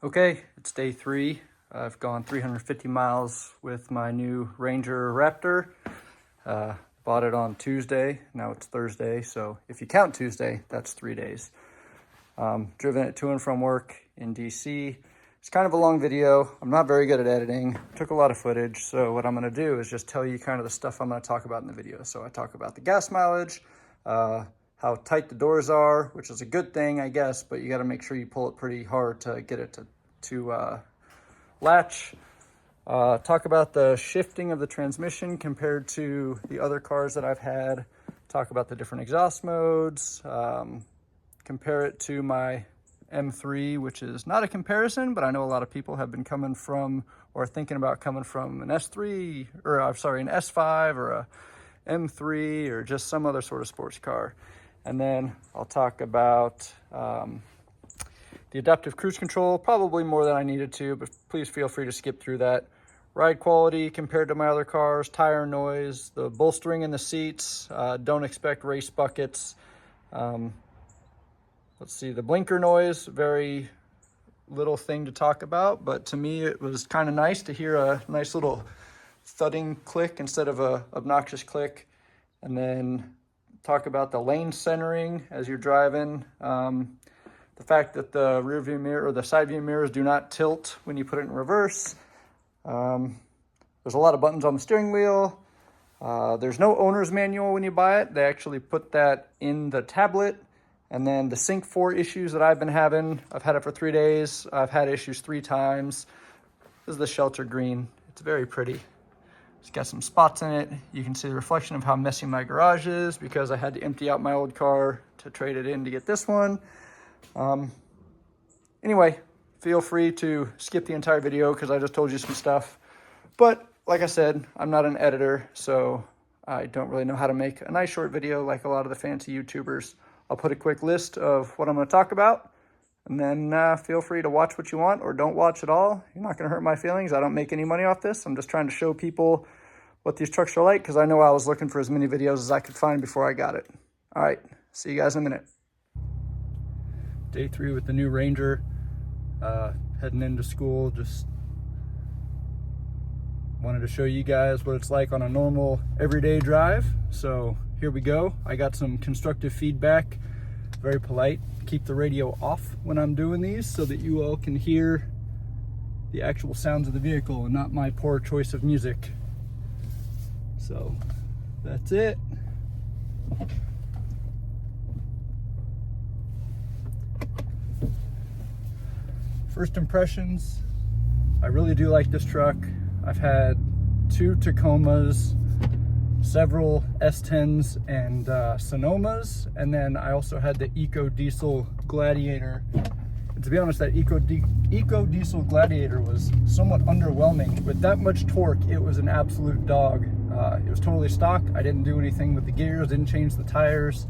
Okay, it's day 3. I've gone 350 miles with my new Ranger Raptor. Bought it on Tuesday. Now it's Thursday, so if you count Tuesday, that's 3 days. Driven it to and from work in DC. It's kind of a long video. I'm not very good at editing. Took a lot of footage, so what I'm going to do is just tell you kind of the stuff I'm going to talk about in the video. So I talk about the gas mileage, how tight the doors are, which is a good thing, I guess, but you got to make sure you pull it pretty hard to get it to latch. Talk about the shifting of the transmission compared to the other cars that I've had. Talk about the different exhaust modes. Compare it to my M3, which is not a comparison, but I know a lot of people have been coming from or thinking about coming from an S3, or I'm sorry, an S5 or a M3 or just some other sort of sports car. And then I'll talk about the adaptive cruise control, probably more than I needed to, but please feel free to skip through that. Ride quality compared to my other cars, tire noise, the bolstering in the seats, don't expect race buckets. Let's see, the blinker noise, very little thing to talk about, but to me it was kind of nice to hear a nice little thudding click instead of a obnoxious click. And then talk about the lane centering as you're driving. The fact that the rear view mirror or the side view mirrors do not tilt when you put it in reverse. There's a lot of buttons on the steering wheel. There's no owner's manual when you buy it. They actually put that in the tablet. And then the Sync 4 issues that I've been having, I've had it for 3 days. I've had issues 3 times. This is the shelter green. It's very pretty. It's got some spots in it. You can see the reflection of how messy my garage is because I had to empty out my old car to trade it in to get this one. Anyway, feel free to skip the entire video because I just told you some stuff. But like I said, I'm not an editor, so I don't really know how to make a nice short video like a lot of the fancy YouTubers. I'll put a quick list of what I'm going to talk about, and then feel free to watch what you want or don't watch at all. You're not going to hurt my feelings. I don't make any money off this. I'm just trying to show people what these trucks are like because I know I was looking for as many videos as I could find before I got it. All right, see you guys in a minute. Day 3 with the new Ranger, heading into school. Just wanted to show you guys what it's like on a normal everyday drive. So here we go. I got some constructive feedback, very polite. Keep the radio off when I'm doing these so that you all can hear the actual sounds of the vehicle and not my poor choice of music. So that's it. First impressions, I really do like this truck. I've had 2 Tacomas, several S10s and Sonomas, and then I also had the Eco Diesel Gladiator. And to be honest, that Eco Diesel Gladiator was somewhat underwhelming. With that much torque, it was an absolute dog. It was totally stock. I didn't do anything with the gears, didn't change the tires,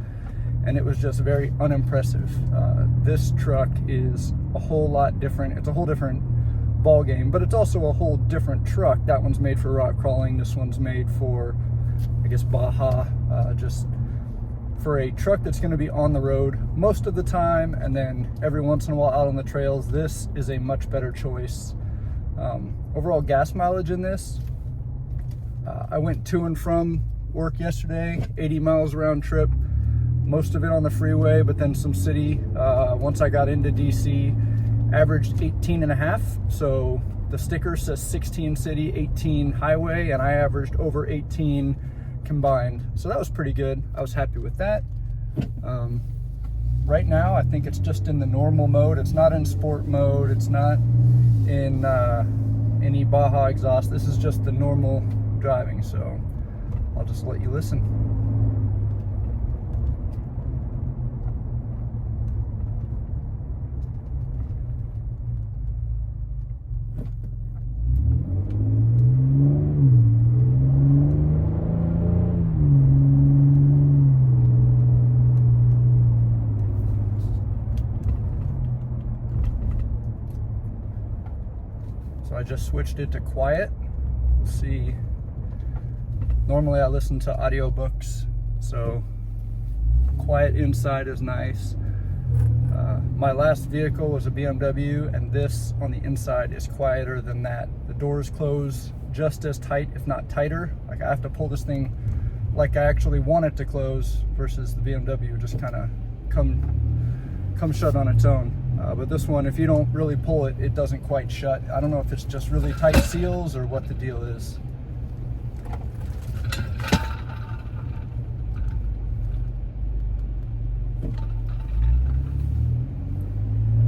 and it was just very unimpressive. This truck is a whole lot different. It's a whole different ball game, but it's also a whole different truck. That one's made for rock crawling. This one's made for, I guess, Baja, just for a truck that's going to be on the road most of the time, and then every once in a while out on the trails. This is a much better choice. Overall gas mileage in this, I went to and from work yesterday, 80 miles round trip, most of it on the freeway, but then some city. Once I got into DC, averaged 18 and a half. So the sticker says 16 city, 18 highway, and I averaged over 18 combined. So that was pretty good. I was happy with that. Right now, I think it's just in the normal mode. It's not in sport mode. It's not in any Baja exhaust. This is just the normal driving. So I'll just let you listen. So I just switched it to quiet. We'll see. Normally I listen to audiobooks, so quiet inside is nice. My last vehicle was a BMW, and this on the inside is quieter than that. The doors close just as tight, if not tighter. Like I have to pull this thing like I actually want it to close, versus the BMW just kind of come shut on its own. But this one, if you don't really pull it, it doesn't quite shut. I don't know if it's just really tight seals or what the deal is.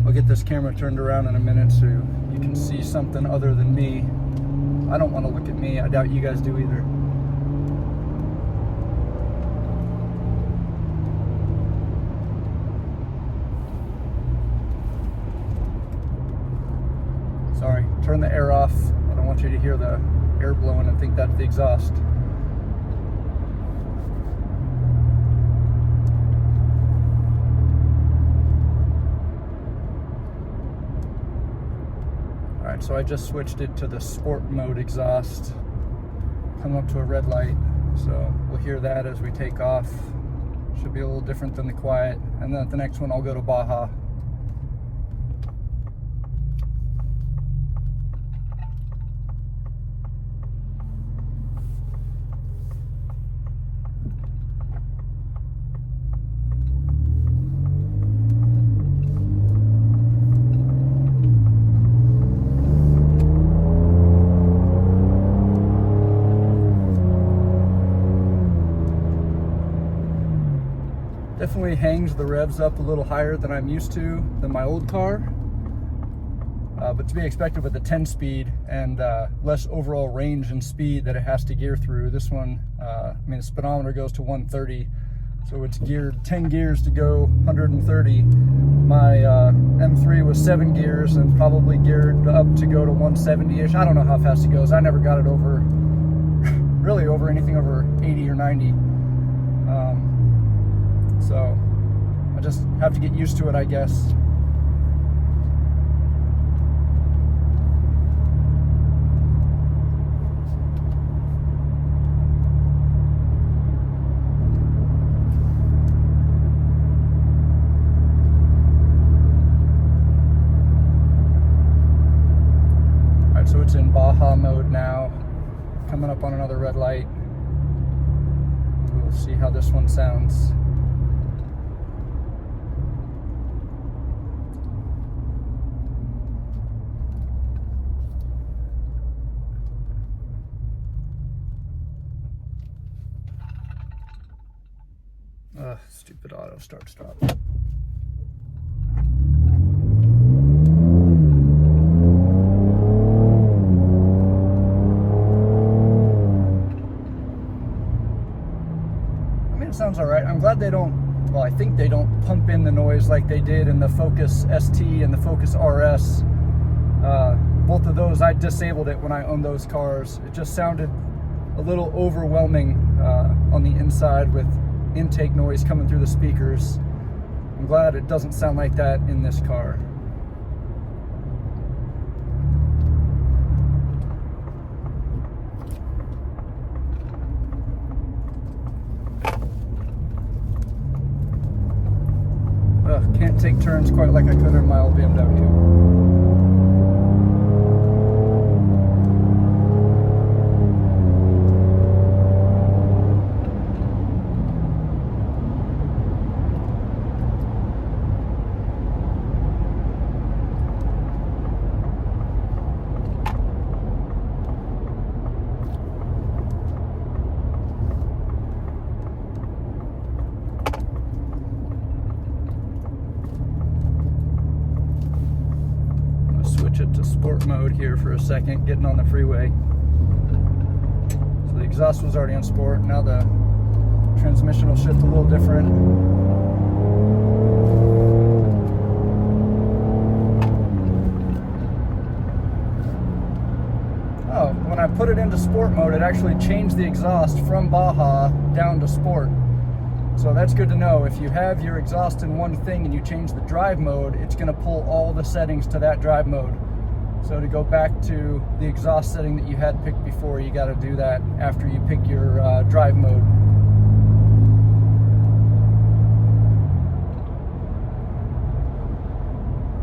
I'll get this camera turned around in a minute so you can see something other than me. I don't want to look at me. I doubt you guys do either. Sorry, turn the air off. I don't want you to hear the air blowing and think that's the exhaust. Alright, so I just switched it to the sport mode exhaust. Come up to a red light, so we'll hear that as we take off. Should be a little different than the quiet. And then at the next one I'll go to Baja. Definitely hangs the revs up a little higher than I'm used to than my old car, but to be expected with the 10-speed and less overall range and speed that it has to gear through. This one, I mean, the speedometer goes to 130, so it's geared 10 gears to go 130. My M3 was 7 gears and probably geared up to go to 170-ish. I don't know how fast it goes. I never got it over, really over anything over 80 or 90. So I just have to get used to it, I guess. All right, so it's in Baja mode now. Coming up on another red light. We'll see how this one sounds. Stupid auto start stop. I mean, it sounds all right. I'm glad they don't, well, I think they don't pump in the noise like they did in the Focus ST and the Focus RS. Both of those, I disabled it when I owned those cars. It just sounded a little overwhelming on the inside with intake noise coming through the speakers. I'm glad it doesn't sound like that in this car. Can't take turns quite like I could in my old BMW. It to sport mode here for a second, getting on the freeway. So the exhaust was already on sport. Now the transmission will shift a little different. Oh, when I put it into sport mode, it actually changed the exhaust from Baja down to sport. So that's good to know. If you have your exhaust in one thing and you change the drive mode, it's going to pull all the settings to that drive mode. So to go back to the exhaust setting that you had picked before, you got to do that after you pick your drive mode.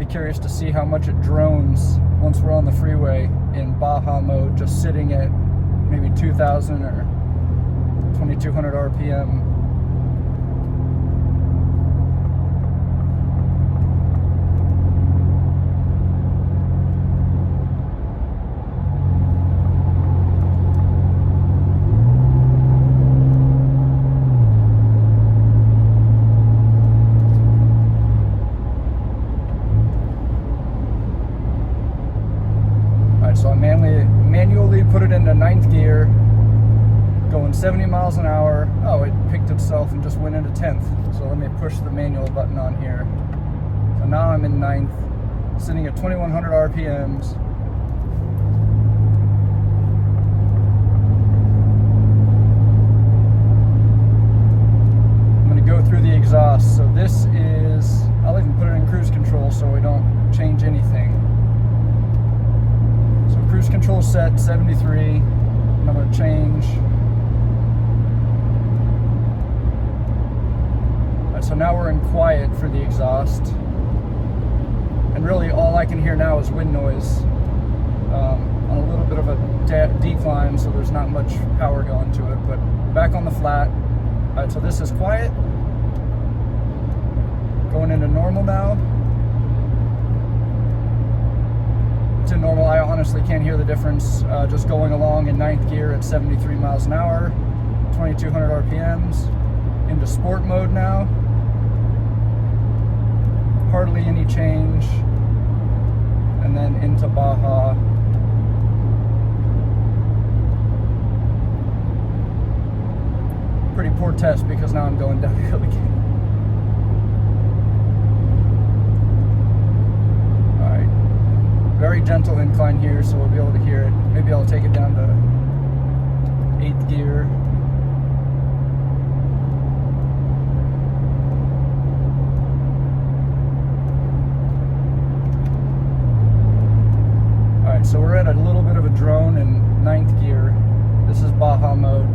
curious to see how much it drones once we're on the freeway in Baja mode, just sitting at maybe 2,000 or 2,200 RPM. So I manually put it into 9th gear, going 70 miles an hour. Oh, it picked itself and just went into 10th. So let me push the manual button on here. So now I'm in 9th, sitting at 2,100 RPMs. I'm gonna go through the exhaust. So this is, I'll even put it in cruise control so we don't change anything. Cruise control set 73, and I'm going to change. Alright, so now we're in quiet for the exhaust, and really all I can hear now is wind noise on a little bit of a decline, so there's not much power going to it, but back on the flat. Alright, so this is quiet, going into normal now. To normal, I honestly can't hear the difference. Just going along in 9th gear at 73 miles an hour, 2,200 RPMs. Into sport mode now. Hardly any change. And then into Baja. Pretty poor test because now I'm going downhill again. Very gentle incline here, so we'll be able to hear it. Maybe I'll take it down to 8th gear. Alright, so we're at a little bit of a drone in 9th gear. This is Baja mode.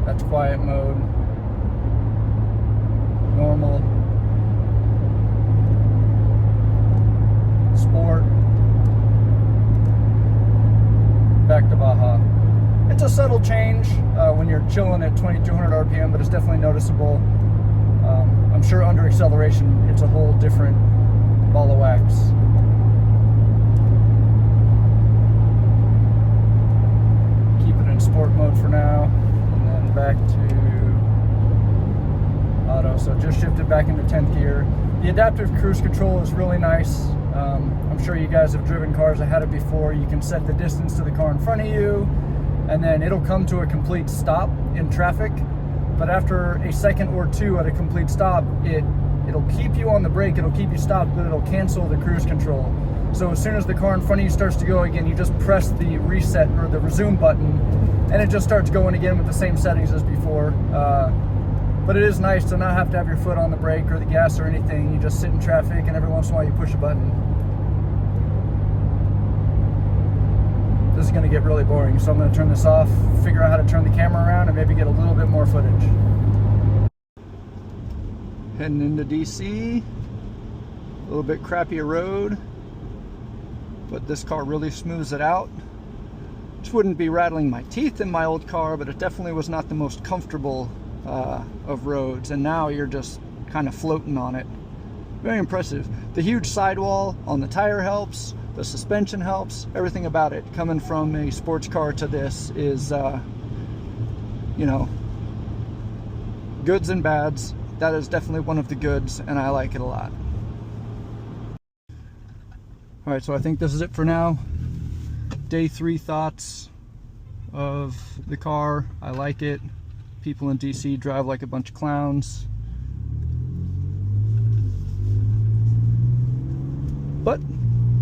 That's quiet mode. Normal. Sport, back to Baja. It's a subtle change when you're chilling at 2,200 RPM, but it's definitely noticeable. I'm sure under acceleration, it's a whole different ball of wax. Keep it in sport mode for now, and then back to auto. So just shifted back into 10th gear. The adaptive cruise control is really nice. I'm sure you guys have driven cars that had it before. You can set the distance to the car in front of you, and then it'll come to a complete stop in traffic. But after a second or two at a complete stop, it'll keep you on the brake, it'll keep you stopped, but it'll cancel the cruise control. So as soon as the car in front of you starts to go again, you just press the reset or the resume button, and it just starts going again with the same settings as before. But it is nice to not have to have your foot on the brake or the gas or anything. You just sit in traffic, and every once in a while you push a button. This is going to get really boring, so I'm going to turn this off, figure out how to turn the camera around, and maybe get a little bit more footage. Heading into DC. A little bit crappier road, but this car really smooths it out. Just wouldn't be rattling my teeth in my old car, but it definitely was not the most comfortable of roads, and now you're just kind of floating on it. Very impressive. The huge sidewall on the tire helps, the suspension helps, everything about it. Coming from a sports car to this is, you know, goods and bads. That is definitely one of the goods, and I like it a lot. Alright, so I think this is it for now. Day 3 thoughts of the car. I like it. People in DC drive like a bunch of clowns. But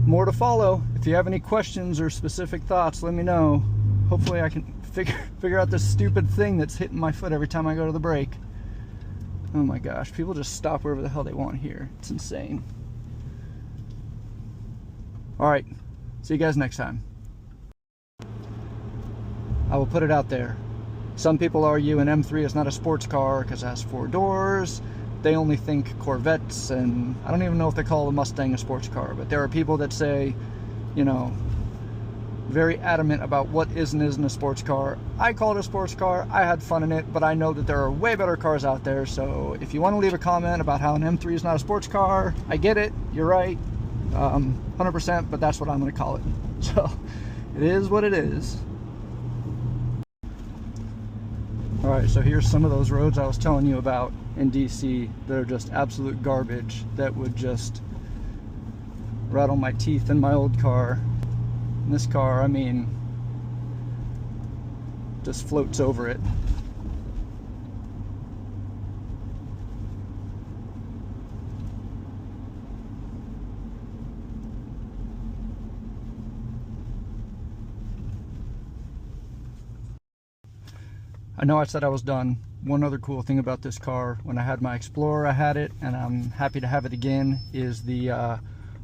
more to follow. If you have any questions or specific thoughts, let me know. Hopefully I can figure out this stupid thing that's hitting my foot every time I go to the brake. Oh my gosh, people just stop wherever the hell they want here. It's insane. Alright, see you guys next time. I will put it out there. Some people argue an M3 is not a sports car because it has 4 doors, they only think Corvettes, and I don't even know if they call a Mustang a sports car, but there are people that say, you know, very adamant about what is and isn't a sports car. I call it a sports car. I had fun in it, but I know that there are way better cars out there. So if you want to leave a comment about how an M3 is not a sports car, I get it. You're right, 100%, but that's what I'm going to call it. So it is what it is. All right, so here's some of those roads I was telling you about in DC that are just absolute garbage, that would just rattle my teeth in my old car. And this car, I mean, just floats over it. I know I said I was done. One other cool thing about this car, when I had my Explorer, I had it, and I'm happy to have it again, is the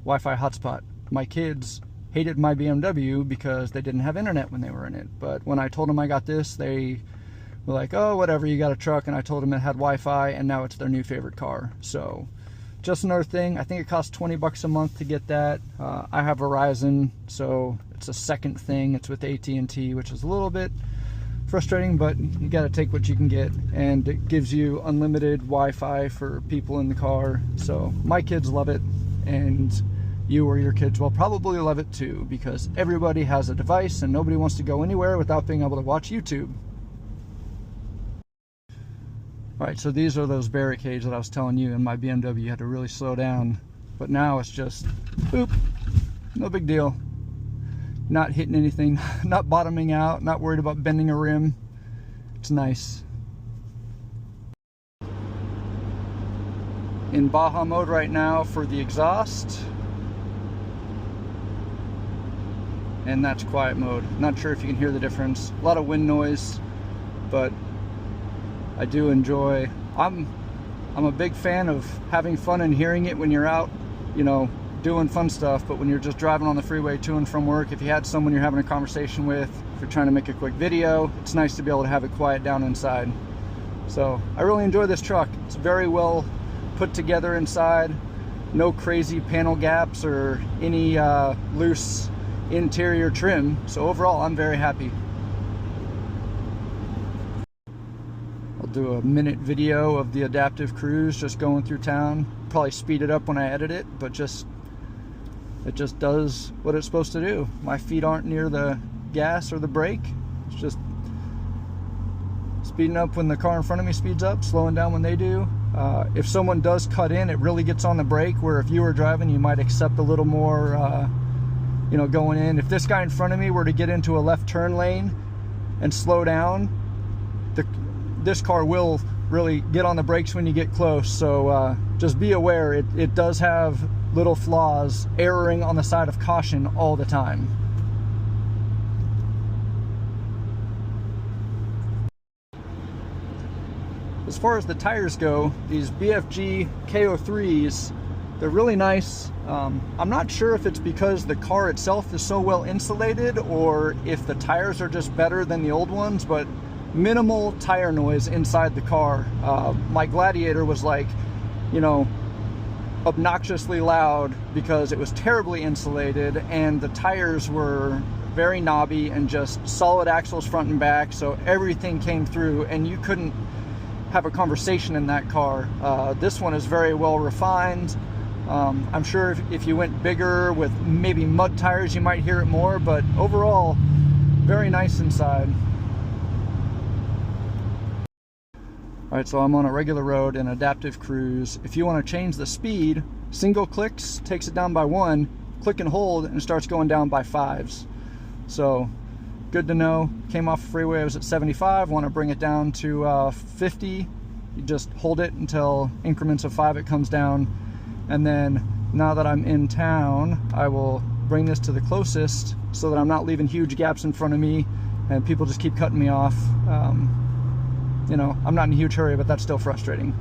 Wi-Fi hotspot. My kids hated my BMW because they didn't have internet when they were in it. But when I told them I got this, they were like, oh, whatever, you got a truck. And I told them it had Wi-Fi, and now it's their new favorite car. So just another thing. I think it costs 20 bucks a month to get that. I have Verizon, so it's a second thing. It's with AT&T, which is a little bit frustrating, but you got to take what you can get, and it gives you unlimited Wi-Fi for people in the car. So my kids love it, and you or your kids will probably love it too, because everybody has a device and nobody wants to go anywhere without being able to watch YouTube. All right, so these are those barricades that I was telling you in my BMW. You had to really slow down, but now it's just boop, no big deal. Not hitting anything, not bottoming out, not worried about bending a rim. It's nice. In Baja mode right now for the exhaust, and that's quiet mode. Not sure if you can hear the difference. A lot of wind noise, but I do enjoy. I'm a big fan of having fun and hearing it when you're out, you know, doing fun stuff. But when you're just driving on the freeway to and from work, if you had someone you're having a conversation with, if you're trying to make a quick video, it's nice to be able to have it quiet down inside. So I really enjoy this truck. It's very well put together inside. No crazy panel gaps or any loose interior trim. So overall, I'm very happy. I'll do a minute video of the adaptive cruise just going through town. Probably speed it up when I edit it, but it just does what it's supposed to do. My feet aren't near the gas or the brake. It's just speeding up when the car in front of me speeds up, slowing down when they do. If someone does cut in, it really gets on the brake, where if you were driving, you might accept a little more you know, going in. If this guy in front of me were to get into a left turn lane and slow down, this car will really get on the brakes when you get close. So just be aware, it does have little flaws, erroring on the side of caution all the time. As far as the tires go, these BFG KO3s, they're really nice. I'm not sure if it's because the car itself is so well insulated or if the tires are just better than the old ones, but minimal tire noise inside the car. My Gladiator was like, you know, obnoxiously loud because it was terribly insulated, and the tires were very knobby and just solid axles front and back, so everything came through and you couldn't have a conversation in that car. This one is very well refined. I'm sure if you went bigger with maybe mud tires, you might hear it more, but overall, very nice inside. All right, so I'm on a regular road in adaptive cruise. If you want to change the speed, single clicks takes it down by 1, click and hold, and it starts going down by 5s. So good to know. Came off the freeway, I was at 75, want to bring it down to 50. You just hold it until increments of 5 it comes down. And then now that I'm in town, I will bring this to the closest so that I'm not leaving huge gaps in front of me and people just keep cutting me off. You know, I'm not in a huge hurry, but that's still frustrating.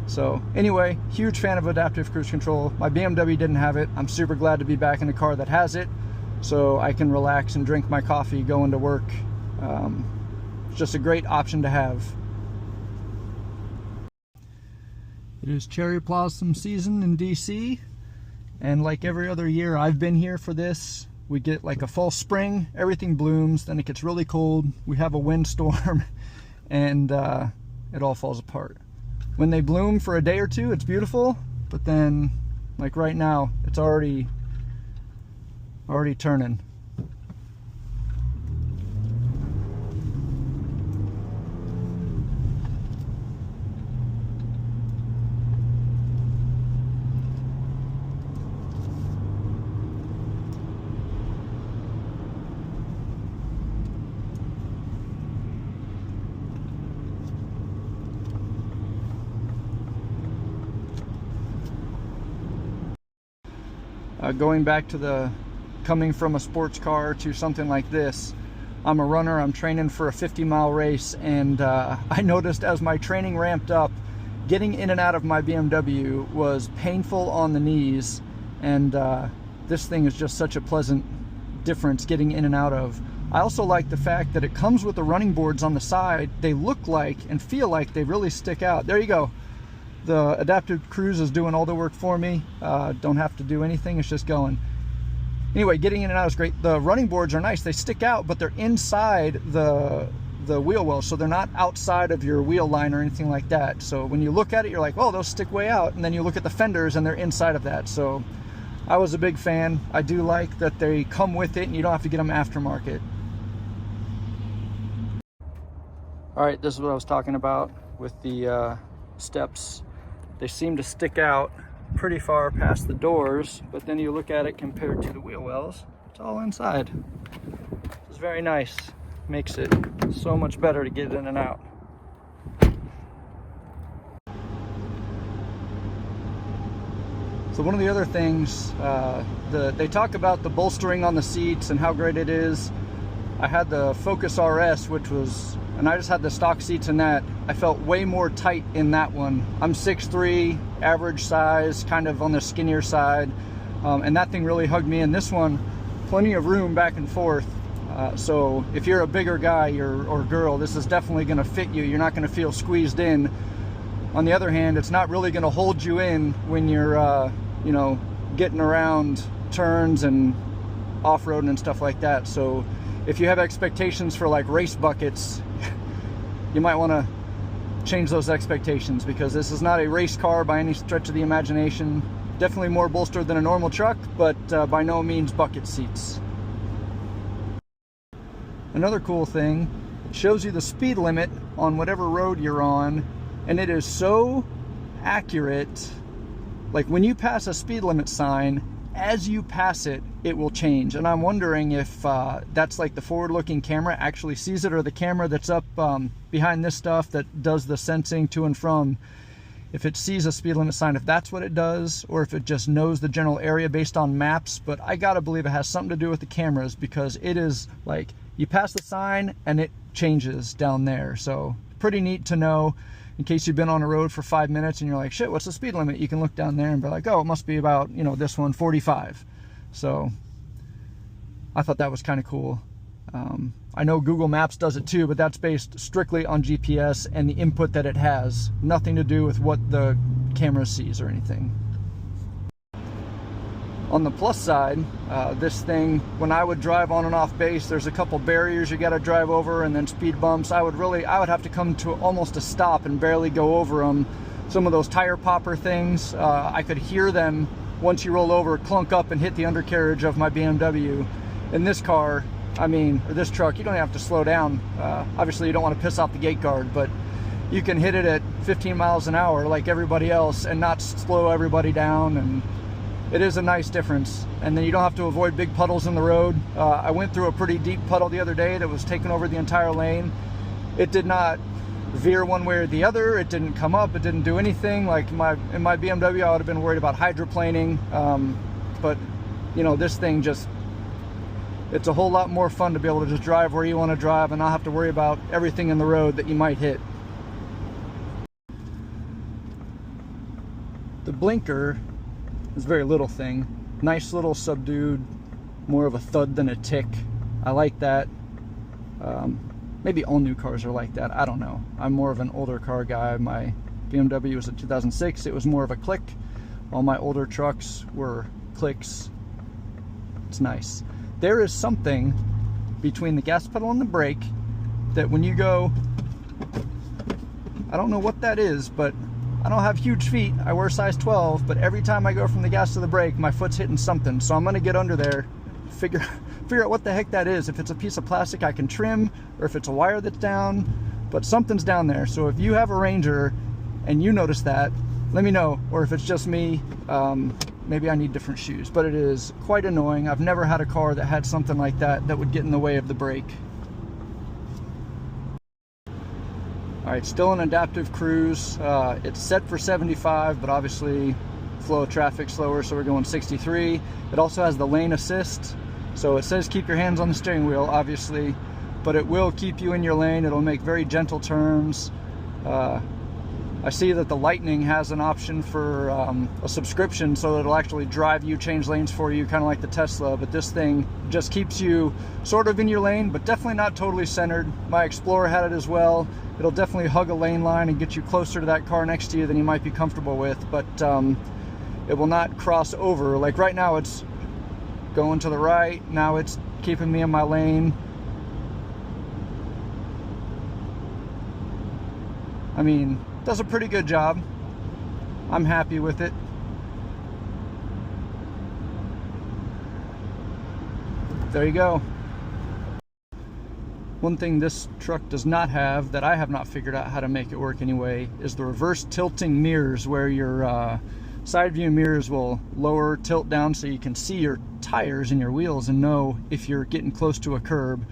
So anyway, huge fan of adaptive cruise control. My BMW didn't have it. I'm super glad to be back in a car that has it, so I can relax and drink my coffee going to work. It's just a great option to have. It is cherry blossom season in DC, and like every other year I've been here for this, we get like a false spring, everything blooms, then it gets really cold, we have a windstorm, and it all falls apart. When they bloom for a day or two, it's beautiful, but then like right now, it's already turning. Going back to the coming from a sports car to something like this, I'm a runner, I'm training for a 50-mile race, and I noticed as my training ramped up, getting in and out of my BMW was painful on the knees, and this thing is just such a pleasant difference getting in and out of. I also like the fact that it comes with the running boards on the side. They look like and feel like they really stick out. There you go. The adaptive cruise is doing all the work for me. Don't have to do anything, it's just going. Anyway, getting in and out is great. The running boards are nice. They stick out, but they're inside the wheel well, so they're not outside of your wheel line or anything like that. So when you look at it, you're like, oh, those stick way out, and then you look at the fenders and they're inside of that. So I was a big fan. I do like that they come with it and you don't have to get them aftermarket. All right, this is what I was talking about with the steps. They seem to stick out pretty far past the doors, but then you look at it compared to the wheel wells, it's all inside. It's very nice. Makes it so much better to get in and out. So one of the other things, they talk about the bolstering on the seats and how great it is. I had the Focus RS, and I just had the stock seats in that. I felt way more tight in that one. I'm 6'3", average size, kind of on the skinnier side, and that thing really hugged me in. This one, plenty of room back and forth. So if you're a bigger guy or girl, this is definitely gonna fit you. You're not gonna feel squeezed in. On the other hand, it's not really gonna hold you in when you're, you know, getting around turns and off-roading and stuff like that. So if you have expectations for like race buckets, you might want to change those expectations, because this is not a race car by any stretch of the imagination. Definitely more bolstered than a normal truck, but by no means bucket seats. Another cool thing, it shows you the speed limit on whatever road you're on, and it is so accurate. Like when you pass a speed limit sign, as you pass it, it will change. And I'm wondering if that's like the forward-looking camera actually sees it, or the camera that's up behind this stuff that does the sensing to and from, if it sees a speed limit sign, if that's what it does, or if it just knows the general area based on maps. But I gotta believe it has something to do with the cameras, because it is like, you pass the sign and it changes down there. So pretty neat to know. In case you've been on a road for 5 minutes and you're like, shit, what's the speed limit? You can look down there and be like, oh, it must be about, you know, this one, 45. So I thought that was kind of cool. I know Google Maps does it too, but that's based strictly on GPS and the input that it has. Nothing to do with what the camera sees or anything. On the plus side, this thing, when I would drive on and off base, there's a couple barriers you got to drive over, and then speed bumps. I would have to come to almost a stop and barely go over them. Some of those tire popper things, I could hear them once you roll over, clunk up and hit the undercarriage of my BMW. In this car, I mean, or this truck, you don't have to slow down. Obviously, you don't want to piss off the gate guard, but you can hit it at 15 miles an hour like everybody else and not slow everybody down. And it is a nice difference. And then you don't have to avoid big puddles in the road. I went through a pretty deep puddle the other day that was taking over the entire lane. It did not veer one way or the other. It didn't come up. It didn't do anything. Like in my BMW, I would have been worried about hydroplaning. But you know, this thing just, it's a whole lot more fun to be able to just drive where you want to drive and not have to worry about everything in the road that you might hit. The blinker is a very little thing. Nice little subdued, more of a thud than a tick. I like that. Maybe all new cars are like that. I don't know. I'm more of an older car guy. My BMW was a 2006. It was more of a click. All my older trucks were clicks. It's nice. There is something between the gas pedal and the brake that when you go, I don't know what that is, but I don't have huge feet. I wear size 12, but every time I go from the gas to the brake, my foot's hitting something. So I'm gonna get under there, figure out what the heck that is. If it's a piece of plastic I can trim, or if it's a wire that's down, but something's down there. So if you have a Ranger and you notice that, let me know. Or if it's just me, maybe I need different shoes. But it is quite annoying. I've never had a car that had something like that that would get in the way of the brake. All right, still an adaptive cruise. It's set for 75, but obviously flow of traffic slower, so we're going 63. It also has the lane assist. So it says keep your hands on the steering wheel, obviously, but it will keep you in your lane. It'll make very gentle turns. I see that the Lightning has an option for a subscription, so it'll actually drive you, change lanes for you, kind of like the Tesla, but this thing just keeps you sort of in your lane, but definitely not totally centered. My Explorer had it as well. It'll definitely hug a lane line and get you closer to that car next to you than you might be comfortable with, but it will not cross over. Like right now it's going to the right, now it's keeping me in my lane. I mean, does a pretty good job. I'm happy with it. There you go. One thing this truck does not have, that I have not figured out how to make it work anyway, is the reverse tilting mirrors, where your side view mirrors will lower, tilt down so you can see your tires and your wheels and know if you're getting close to a curb.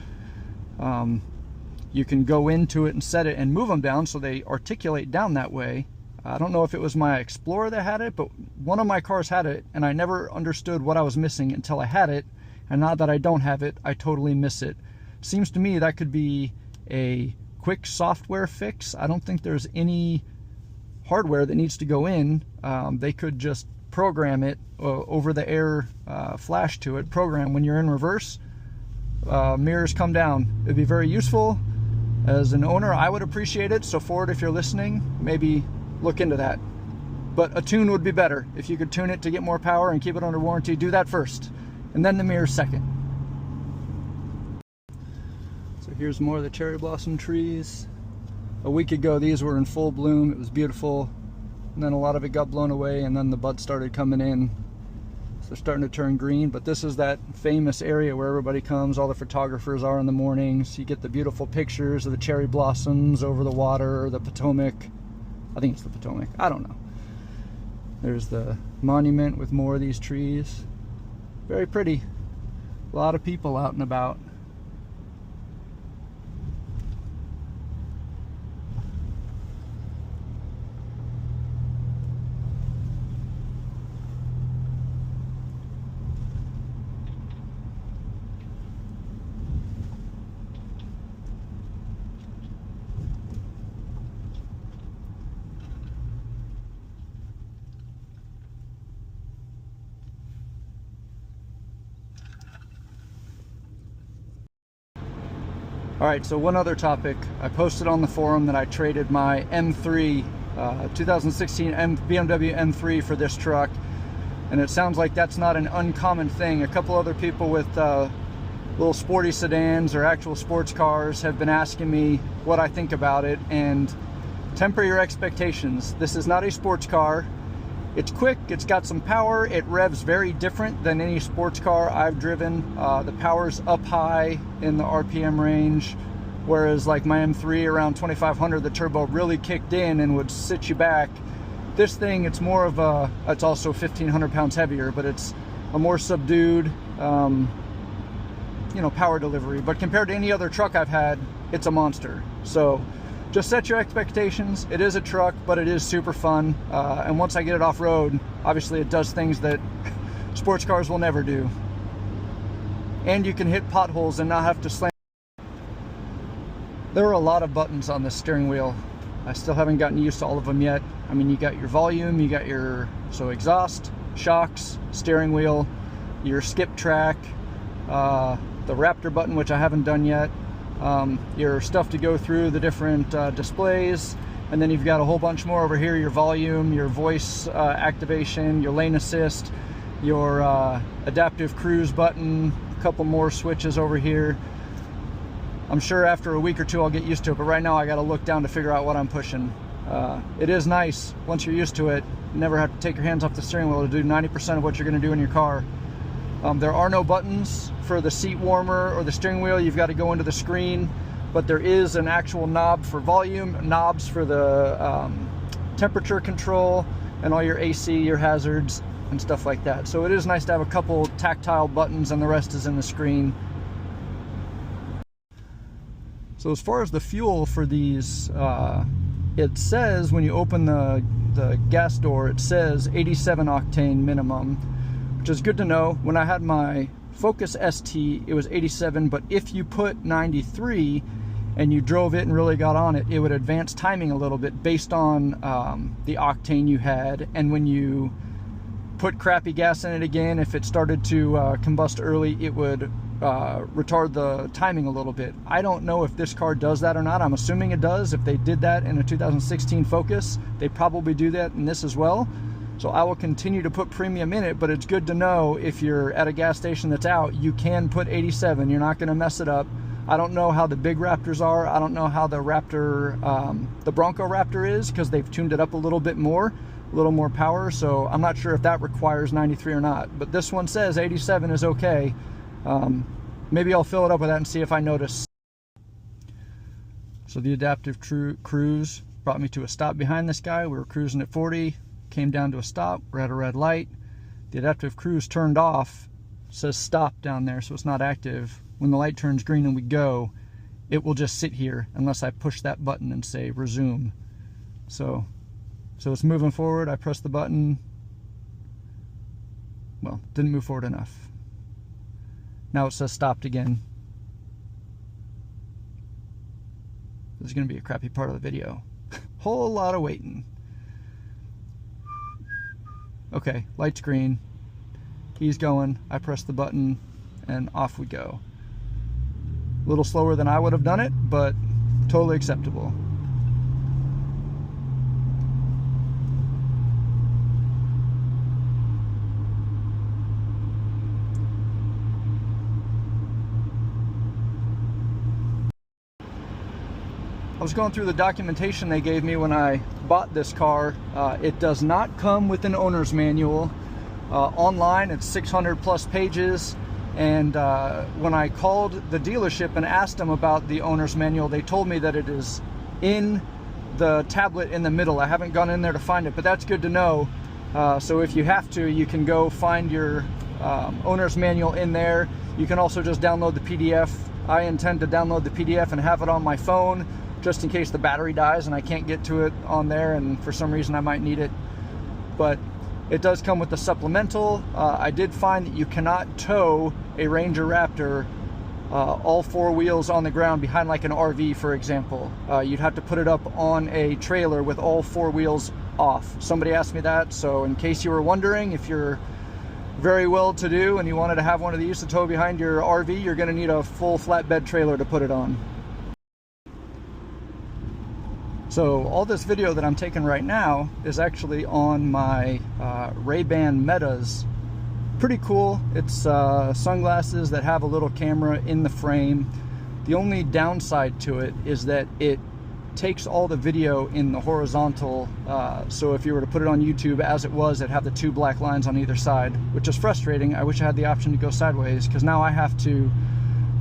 You can go into it and set it and move them down so they articulate down that way. I don't know if it was my Explorer that had it, but one of my cars had it, and I never understood what I was missing until I had it, and now that I don't have it, I totally miss it. Seems to me that could be a quick software fix. I don't think there's any hardware that needs to go in. They could just program it over the air, flash to it, program when you're in reverse, mirrors come down. It'd be very useful. As an owner, I would appreciate it. So Ford, if you're listening, maybe look into that. But a tune would be better. If you could tune it to get more power and keep it under warranty, do that first, and then the mirrors second. So here's more of the cherry blossom trees. A week ago, these were in full bloom. It was beautiful. And then a lot of it got blown away, and then the buds started coming in. So they're starting to turn green, but this is that famous area where everybody comes, all the photographers are in the mornings. You get the beautiful pictures of the cherry blossoms over the water, or the Potomac. I think it's the Potomac, I don't know. There's the monument with more of these trees. Very pretty. A lot of people out and about. All right, so one other topic. I posted on the forum that I traded my M3, 2016 BMW M3 for this truck. And it sounds like that's not an uncommon thing. A couple other people with little sporty sedans or actual sports cars have been asking me what I think about it, and temper your expectations. This is not a sports car. It's quick, it's got some power, it revs very different than any sports car I've driven. The power's up high in the RPM range, whereas like my M3 around 2500, the turbo really kicked in and would sit you back. This thing, it's more of a, it's also 1,500 pounds heavier, but it's a more subdued, you know, power delivery. But compared to any other truck I've had, it's a monster. So just set your expectations. It is a truck, but it is super fun. And once I get it off-road, obviously it does things that sports cars will never do. And you can hit potholes and not have to slam. There are a lot of buttons on this steering wheel. I still haven't gotten used to all of them yet. I mean, you got your volume, you got your exhaust, shocks, steering wheel, your skip track, the Raptor button, which I haven't done yet. Your stuff to go through the different displays, And then you've got a whole bunch more over here, your volume, your voice activation, your lane assist, your adaptive cruise button, a couple more switches over here. I'm sure after a week or two I'll get used to it, but right now I got to look down to figure out what I'm pushing. It is nice once you're used to it. You never have to take your hands off the steering wheel to do 90% of what you're going to do in your car. There are no buttons for the seat warmer or the steering wheel. You've got to go into the screen, but there is an actual knob for volume, knobs for the temperature control, and all your AC, your hazards, and stuff like that. So it is nice to have a couple tactile buttons, and the rest is in the screen. So as far as the fuel for these, it says when you open the gas door, it says 87 octane minimum, which is good to know. When I had my Focus ST, it was 87, but if you put 93 and you drove it and really got on it, it would advance timing a little bit based on the octane you had. And when you put crappy gas in it again, if it started to combust early, it would retard the timing a little bit. I don't know if this car does that or not. I'm assuming it does. If they did that in a 2016 Focus, they probably do that in this as well. So I will continue to put premium in it, but it's good to know if you're at a gas station that's out, you can put 87. You're not going to mess it up. I don't know how the big Raptors are. I don't know how the Raptor, the Bronco Raptor is, because they've tuned it up a little bit more, a little more power. So I'm not sure if that requires 93 or not, but this one says 87 is okay. Maybe I'll fill it up with that and see if I notice. So the adaptive cruise brought me to a stop behind this guy. We were cruising at 40, came down to a stop. We're at a red light. The adaptive cruise turned off. It says stop down there, so it's not active. When the light turns green and we go, it will just sit here unless I push that button and say resume. So it's moving forward. I press the button. Well, didn't move forward enough. Now it says stopped again. This is going to be a crappy part of the video. Whole lot of waiting. Okay, light's green. He's going. I press the button and off we go. A little slower than I would have done it, but totally acceptable. I was going through the documentation they gave me when I bought this car. It does not come with an owner's manual. Online, it's 600 plus pages. And when I called the dealership and asked them about the owner's manual, they told me that it is in the tablet in the middle. I haven't gone in there to find it, but that's good to know. So if you have to, you can go find your owner's manual in there. You can also just download the PDF. I intend to download the PDF and have it on my phone, just in case the battery dies and I can't get to it on there and for some reason I might need it. But it does come with the supplemental. I did find that you cannot tow a Ranger Raptor all four wheels on the ground behind like an RV, for example. You'd have to put it up on a trailer with all four wheels off. Somebody asked me that, so in case you were wondering, if you're very well to do and you wanted to have one of these to tow behind your RV, you're going to need a full flatbed trailer to put it on. So all this video that I'm taking right now is actually on my Ray-Ban Metas. Pretty cool. It's sunglasses that have a little camera in the frame. The only downside to it is that it takes all the video in the horizontal. So if you were to put it on YouTube as it was, it'd have the two black lines on either side, which is frustrating. I wish I had the option to go sideways, because now I have to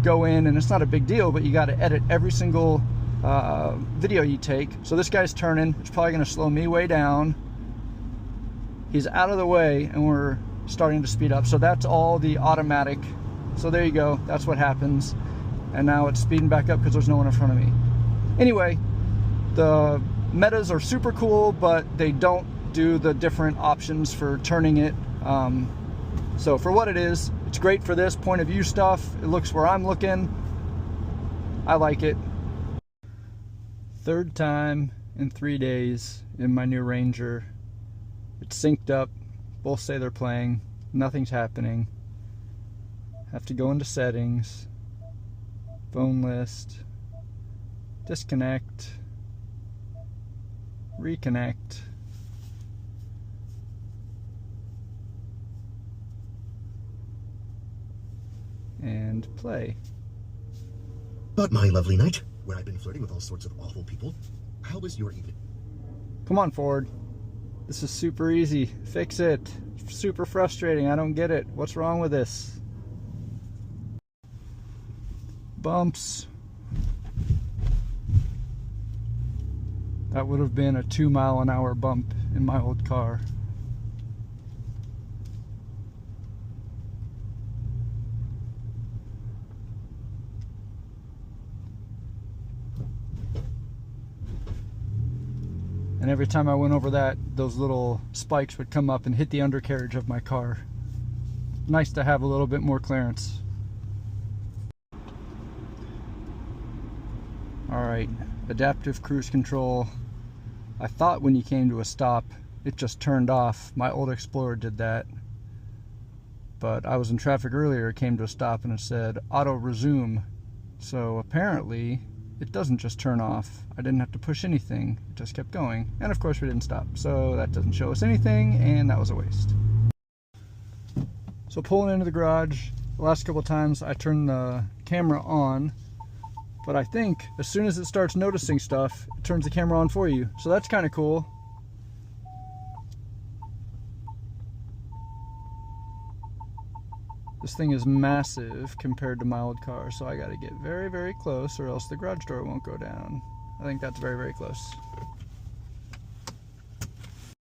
go in, and it's not a big deal, but you got to edit every single video you take. So this guy's turning. It's probably going to slow me way down. He's out of the way and we're starting to speed up. So that's all the automatic. So there you go. That's what happens. And now it's speeding back up because there's no one in front of me. Anyway, the Metas are super cool, but they don't do the different options for turning it. So for what it is, it's great for this point of view stuff. It looks where I'm looking. I like it. Third time in 3 days in my new Ranger. It's synced up. Both say they're playing. Nothing's happening. Have to go into settings. Phone list. Disconnect. reconnect. And play. But my lovely night, where I've been flirting with all sorts of awful people, how was your evening? Come on, Ford. This is super easy. Fix it. Super frustrating. I don't get it. What's wrong with this? Bumps. That would have been a 2-mile-an-hour bump in my old car. And every time I went over that, those little spikes would come up and hit the undercarriage of my car. Nice to have a little bit more clearance. Alright, adaptive cruise control. I thought when you came to a stop, it just turned off. My old Explorer did that. But I was in traffic earlier, it came to a stop and it said auto resume. So apparently, it doesn't just turn off. I didn't have to push anything. It just kept going. And of course we didn't stop. So that doesn't show us anything, and that was a waste. So pulling into the garage, the last couple of times I turned the camera on, but I think as soon as it starts noticing stuff, it turns the camera on for you. So that's kind of cool. This thing is massive compared to my old car, so I gotta get very, very close or else the garage door won't go down. I think that's very, very close.